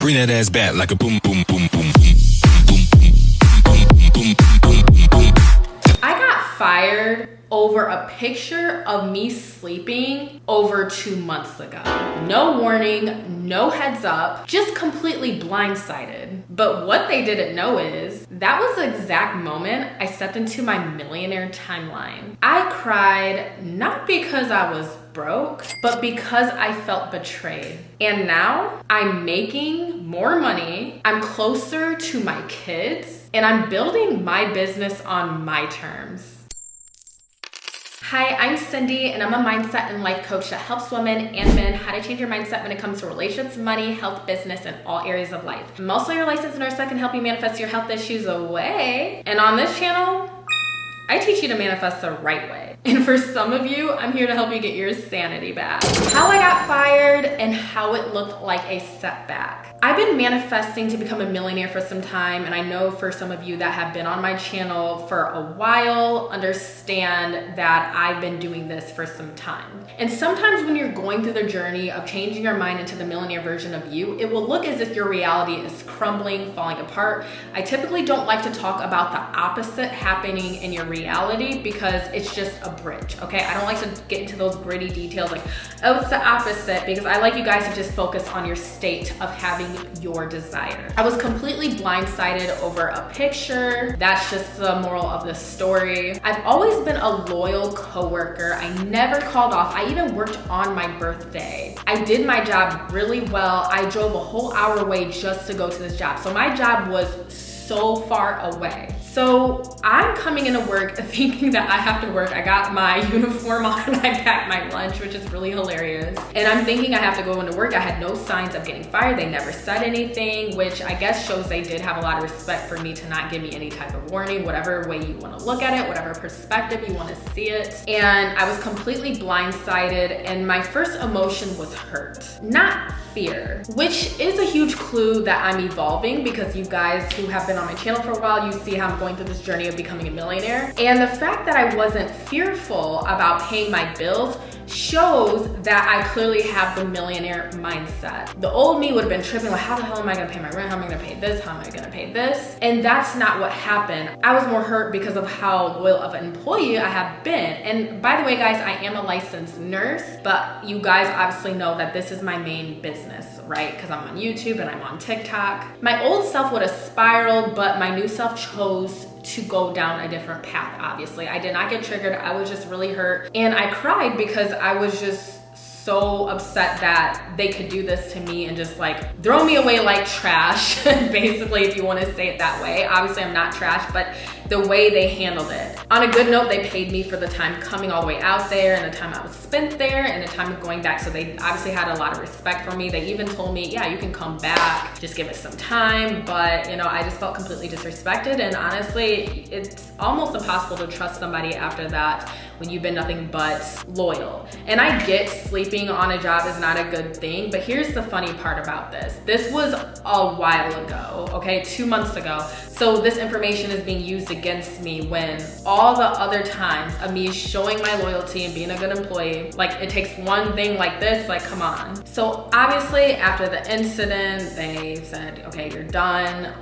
Bring that ass back like a boom, boom, boom, boom, boom. I got fired over a picture of me sleeping over 2 months ago. No warning, no heads up, just completely blindsided. But what they didn't know is that was the exact moment I stepped into my millionaire timeline. I cried not because I was broke, but because I felt betrayed. And now I'm making more money, I'm closer to my kids, and I'm building my business on my terms. Hi, I'm Cindy, and I'm a mindset and life coach that helps women and men how to change your mindset when it comes to relationships, money, health, business, and all areas of life. I'm also your licensed nurse that can help you manifest your health issues away. And on this channel, I teach you to manifest the right way. And for some of you, I'm here to help you get your sanity back. How I got fired and how it looked like a setback. I've been manifesting to become a millionaire for some time, and I know for some of you that have been on my channel for a while, understand that I've been doing this for some time. And sometimes when you're going through the journey of changing your mind into the millionaire version of you, it will look as if your reality is crumbling, falling apart. I typically don't like to talk about the opposite happening in your reality because it's just a bridge, okay? I don't like to get into those gritty details like, oh, it's the opposite, because I like you guys to just focus on your state of having your desire. I was completely blindsided over a picture. That's just the moral of the story. I've always been a loyal coworker. I never called off. I even worked on my birthday. I did my job really well. I drove a whole hour away just to go to this job. So my job was so far away. So I'm coming into work thinking that I have to work. I got my uniform on and I packed my lunch, which is really hilarious. And I'm thinking I have to go into work. I had no signs of getting fired. They never said anything, which I guess shows they did have a lot of respect for me to not give me any type of warning, whatever way you want to look at it, whatever perspective you want to see it. And I was completely blindsided, and my first emotion was hurt, not fear, which is a huge clue that I'm evolving, because you guys who have been on my channel for a while, you see how I'm going through this journey of becoming a millionaire. And the fact that I wasn't fearful about paying my bills shows that I clearly have the millionaire mindset. The old me would have been tripping, like, how the hell am I gonna pay my rent? How am I gonna pay this? How am I gonna pay this? And that's not what happened. I was more hurt because of how loyal of an employee I have been. And by the way, guys, I am a licensed nurse, but you guys obviously know that this is my main business, right? Because I'm on YouTube and I'm on TikTok. My old self would have spiraled, but my new self chose to go down a different path, obviously. I did not get triggered. I was just really hurt. And I cried because I was just so upset that they could do this to me and just like throw me away like trash, basically, if you want to say it that way. Obviously, I'm not trash, but the way they handled it. On a good note, they paid me for the time coming all the way out there and the time I was spent there and the time of going back. So they obviously had a lot of respect for me. They even told me, yeah, you can come back, just give it some time. But you know, I just felt completely disrespected. And honestly, it's almost impossible to trust somebody after that when you've been nothing but loyal. And I get sleeping on a job is not a good thing, but here's the funny part about this. This was a while ago, okay, 2 months ago. So this information is being used against me when all the other times of me showing my loyalty and being a good employee, like it takes one thing like this, like come on. So obviously after the incident, they said, okay, you're done.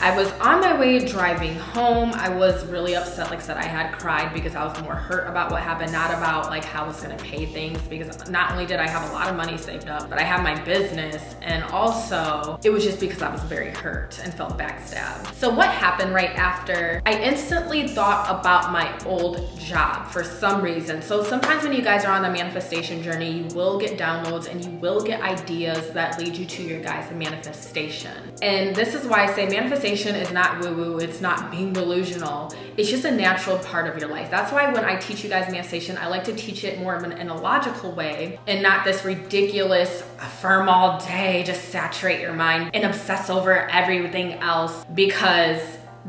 I was on my way driving home. I was really upset. Like I said, I had cried because I was more hurt about what happened, not about like how I was gonna pay things, because not only did I have a lot of money saved up, but I have my business, and also it was just because I was very hurt and felt backstabbed. So what happened right after? I instantly thought about my old job for some reason. So sometimes when you guys are on the manifestation journey, you will get downloads and you will get ideas that lead you to your guys' manifestation. And this is why I say manifestation is not woo-woo, it's not being delusional. It's just a natural part of your life. That's why when I teach you guys manifestation, I like to teach it more in a logical way and not this ridiculous affirm all day, just saturate your mind and obsess over everything else, because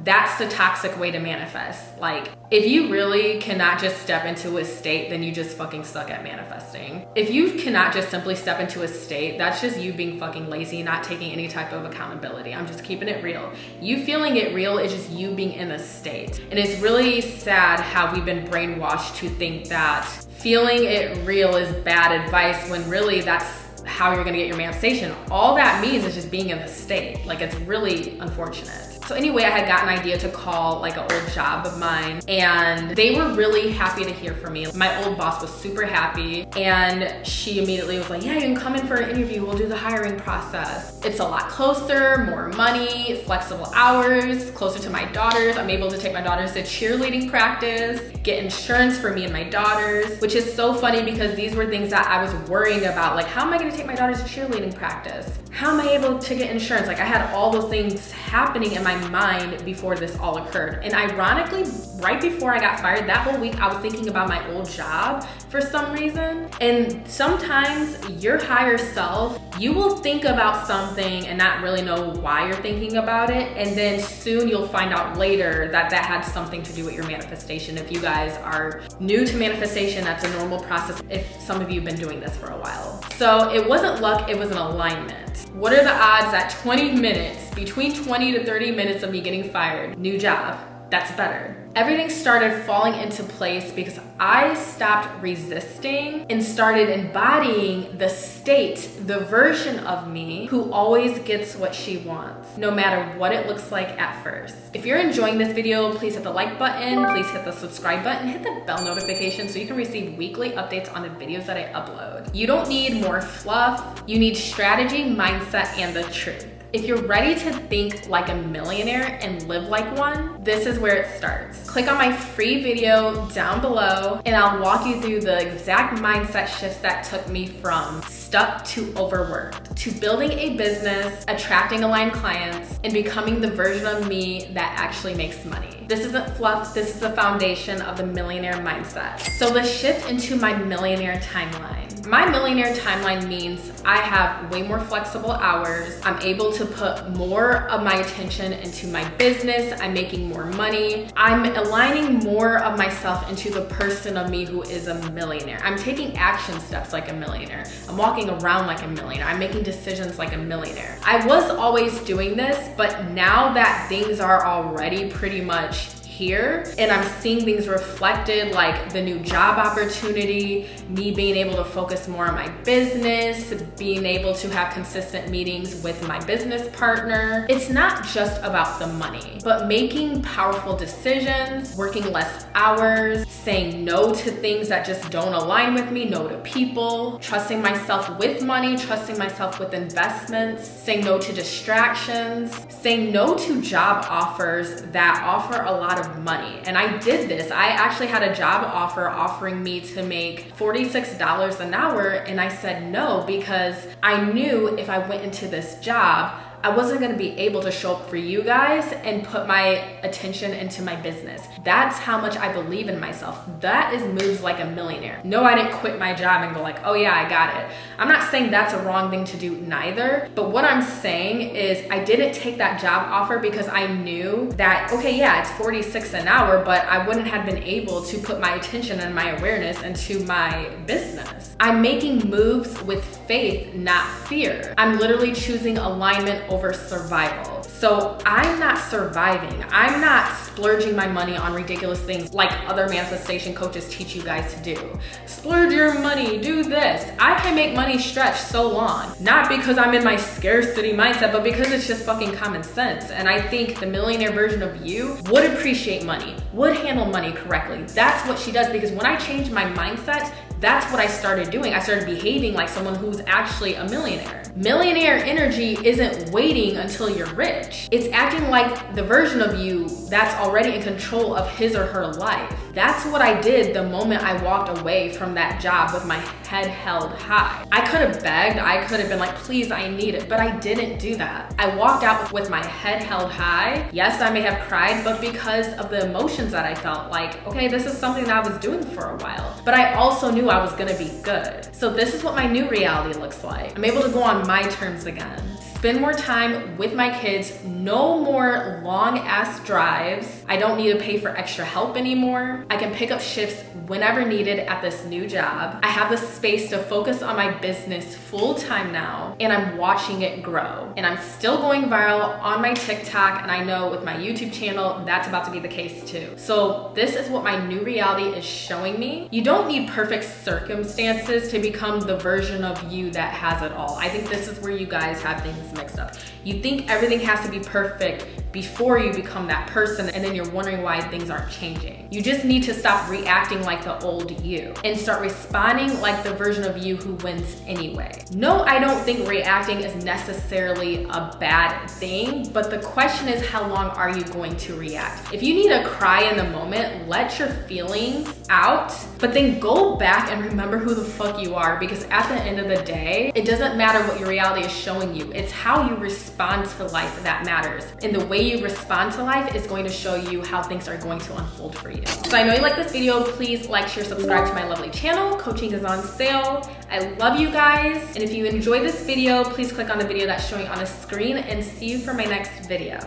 that's the toxic way to manifest. Like, if you really cannot just step into a state, then you just fucking suck at manifesting. If you cannot just simply step into a state, that's just you being fucking lazy, not taking any type of accountability. I'm just keeping it real. You feeling it real is just you being in a state. And it's really sad how we've been brainwashed to think that feeling it real is bad advice, when really that's how you're gonna get your manifestation. All that means is just being in the state. Like, it's really unfortunate. So anyway, I had got an idea to call like an old job of mine, and they were really happy to hear from me. My old boss was super happy, and she immediately was like, yeah, you can come in for an interview. We'll do the hiring process. It's a lot closer, more money, flexible hours, closer to my daughters. I'm able to take my daughters to cheerleading practice, get insurance for me and my daughters, which is so funny because these were things that I was worrying about. Like, how am I gonna take my daughters to cheerleading practice? How am I able to get insurance? Like, I had all those things happening in my mind before this all occurred. And ironically, right before I got fired, that whole week, I was thinking about my old job for some reason. And sometimes your higher self, you will think about something and not really know why you're thinking about it. And then soon you'll find out later that that had something to do with your manifestation. If you guys are new to manifestation, that's a normal process if some of you have been doing this for a while. So it wasn't luck, it was an alignment. What are the odds that 20 minutes, between 20 to 30 minutes of me getting fired, new job, that's better? Everything started falling into place because I stopped resisting and started embodying the state, the version of me who always gets what she wants, no matter what it looks like at first. If you're enjoying this video, please hit the like button, please hit the subscribe button, hit the bell notification so you can receive weekly updates on the videos that I upload. You don't need more fluff, you need strategy, mindset, and the truth. If you're ready to think like a millionaire and live like one, this is where it starts. Click on my free video down below and I'll walk you through the exact mindset shifts that took me from stuck to overworked, to building a business, attracting aligned clients, and becoming the version of me that actually makes money. This isn't fluff, this is the foundation of the millionaire mindset. So the shift into my millionaire timeline. My millionaire timeline means I have way more flexible hours. I'm able to put more of my attention into my business. I'm making more money. I'm aligning more of myself into the person of me who is a millionaire. I'm taking action steps like a millionaire. I'm walking around like a millionaire. I'm making decisions like a millionaire. I was always doing this, but now that things are already pretty much here and I'm seeing things reflected, like the new job opportunity, me being able to focus more on my business, being able to have consistent meetings with my business partner. It's not just about the money, but making powerful decisions, working less hours, saying no to things that just don't align with me, no to people, trusting myself with money, trusting myself with investments, saying no to distractions, saying no to job offers that offer a lot of money. And I did this. I actually had a job offer offering me to make $46 an hour, and I said no because I knew if I went into this job, I wasn't gonna be able to show up for you guys and put my attention into my business. That's how much I believe in myself. That is moves like a millionaire. No, I didn't quit my job and go like, oh yeah, I got it. I'm not saying that's a wrong thing to do neither, but what I'm saying is I didn't take that job offer because I knew that, okay, yeah, it's 46 an hour, but I wouldn't have been able to put my attention and my awareness into my business. I'm making moves with faith, not fear. I'm literally choosing alignment over survival. So I'm not surviving. I'm not splurging my money on ridiculous things like other manifestation coaches teach you guys to do. Splurge your money, do this. I can make money stretch so long, not because I'm in my scarcity mindset, but because it's just fucking common sense. And I think the millionaire version of you would appreciate money, would handle money correctly. That's what she does, because when I changed my mindset, that's what I started doing. I started behaving like someone who's actually a millionaire. Millionaire energy isn't waiting until you're rich. It's acting like the version of you that's already in control of his or her life. That's what I did the moment I walked away from that job with my head held high. I could have begged, I could have been like, please, I need it, but I didn't do that. I walked out with my head held high. Yes, I may have cried, but because of the emotions that I felt, like, okay, this is something that I was doing for a while, but I also knew I was gonna be good. So this is what my new reality looks like. I'm able to go on my terms again. spend more time with my kids, no more long ass drives. I don't need to pay for extra help anymore. I can pick up shifts whenever needed at this new job. I have the space to focus on my business full time now, and I'm watching it grow. And I'm still going viral on my TikTok, and I know with my YouTube channel, that's about to be the case too. So this is what my new reality is showing me. You don't need perfect circumstances to become the version of you that has it all. I think this is where you guys have things mixed up. You think everything has to be perfect before you become that person, and then you're wondering why things aren't changing. You just need to stop reacting like the old you and start responding like the version of you who wins anyway. No, I don't think reacting is necessarily a bad thing, but the question is, how long are you going to react? If you need to cry in the moment, let your feelings out, but then go back and remember who the fuck you are, because at the end of the day, it doesn't matter what your reality is showing you. It's how you respond to life that matters. And the way you respond to life is going to show you how things are going to unfold for you. So I know you like this video. Please like, share, subscribe to my lovely channel. Coaching is on sale. I love you guys. And if you enjoyed this video, please click on the video that's showing on the screen, and see you for my next video.